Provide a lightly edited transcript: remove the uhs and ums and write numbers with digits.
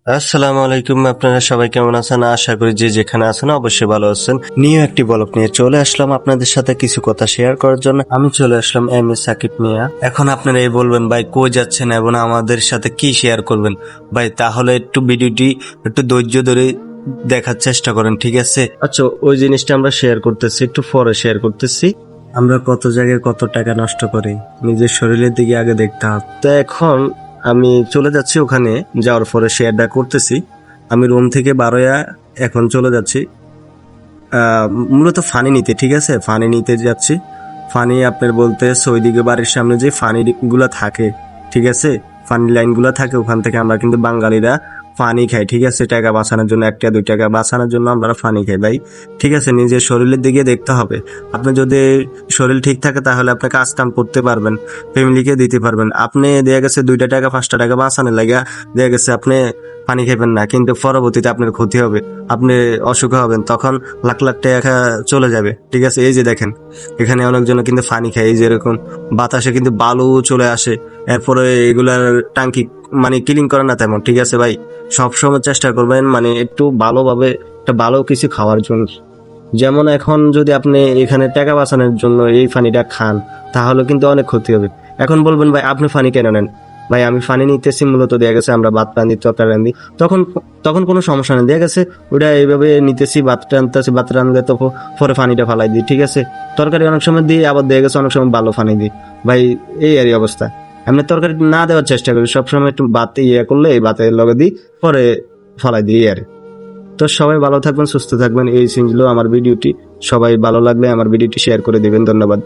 আসসালামু আলাইকুম, আপনারা সবাই কেমন আছেন? আশা করি যে যেখানে আছেন অবশ্যই ভালো আছেন। নিউ একটি ব্লগ নিয়ে চলে আসলাম আপনাদের সাথে কিছু কথা শেয়ার করার জন্য। আমি চলে আসলাম এম এ সাকিব মিয়া। এখন আপনারা এই বলবেন, ভাই কই যাচ্ছেন এবং আমাদের সাথে কি শেয়ার করবেন? ভাই তাহলে একটু ভিডিওটি একটু ধৈর্য ধরে দেখার চেষ্টা করেন, ঠিক আছে? আচ্ছা, ওই জিনিসটা আমরা শেয়ার করতেছি, একটু পরে শেয়ার করতেছি। আমরা কত জায়গায় কত টাকা নষ্ট করি, নিজের শরীরের দিকে আগে দেখতে হবে। তো এখন আমি চলে যাচ্ছি, ওখানে যাওয়ার পরে শেয়ারটা করতেছি। আমি রুম থেকে বারোয়া এখন চলে যাচ্ছি মূলত ফানি নিতে, ঠিক আছে? ফানি নিতে যাচ্ছি। ফানি আপনার বলতে ওইদিকে বাড়ির সামনে যে ফানি গুলা থাকে, ঠিক আছে, ফানি লাইন গুলা থাকে, ওখান থেকে আমরা কিন্তু বাঙালিরা ফানি খাই, ঠিক আছে? টাকা বাঁচানোর জন্য, 1 টাকা 2 টাকা বাঁচানোর জন্য আমরা ফানি খাই ভাই, ঠিক আছে? নিজের শরীরের দিকে দেখতে হবে। আপনি যদি শরীর ঠিক থাকে তাহলে আপনি কাজ কাম করতে পারবেন, ফ্যামিলিকে দিতে পারবেন। আপনি দেখা গেছে 2 টাকা 5 টাকা বাঁচানোর লাগা দেখা গেছে আপনি পানি খাবেন না, কিন্তু পরবর্তীতে আপনার ক্ষতি হবে, আপনি অসুখ হবেন, তখন লাখ লাখ টাকা চলে যাবে, ঠিক আছে? এই যে দেখেন, এখানে অনেকজন কিন্তু পানি খায়, এই যেরকম বাতাসে কিন্তু বালু চলে আসে, এরপরে এগুলার টাঙ্কি মানে ক্লিন করে না তেমন, ঠিক আছে ভাই? সবসময় চেষ্টা করবেন মানে একটু ভালোভাবে একটা ভালো কিছু খাওয়ার জন্য। যেমন এখন যদি আপনি এখানে টাকা বাঁচানোর জন্য এই পানিটা খান তাহলে কিন্তু অনেক ক্ষতি হবে। এখন বলবেন, ভাই আপনি পানি কেন নেন? ভাই আমি পানি নিতেছি মূলত দেখা গেছে আমরা ভাত রান্ধি, তরকারি রান্ধি, তখন তখন কোনো সমস্যা নেই, দেখা গেছে ওটা এইভাবে নিতেছি, ভাত রান্ধতেছি, ভাত রান্ধলে তো পরে পানিটা ফালাই দিই, ঠিক আছে? তরকারি অনেক সময় দিই, আবার দেখা গেছে অনেক সময় ভালো পানি দিই ভাই, এই আর অবস্থা। আমি তরকারি না দেওয়ার চেষ্টা করি, সবসময় একটু ভাত করলে এই ভাতের লগে দিই, পরে ফালাই দিই আর। তো সবাই ভালো থাকবেন, সুস্থ থাকবেন, এই ছিল আমার ভিডিওটি। সবাই ভালো লাগলে আমার ভিডিওটি শেয়ার করে দিবেন। ধন্যবাদ।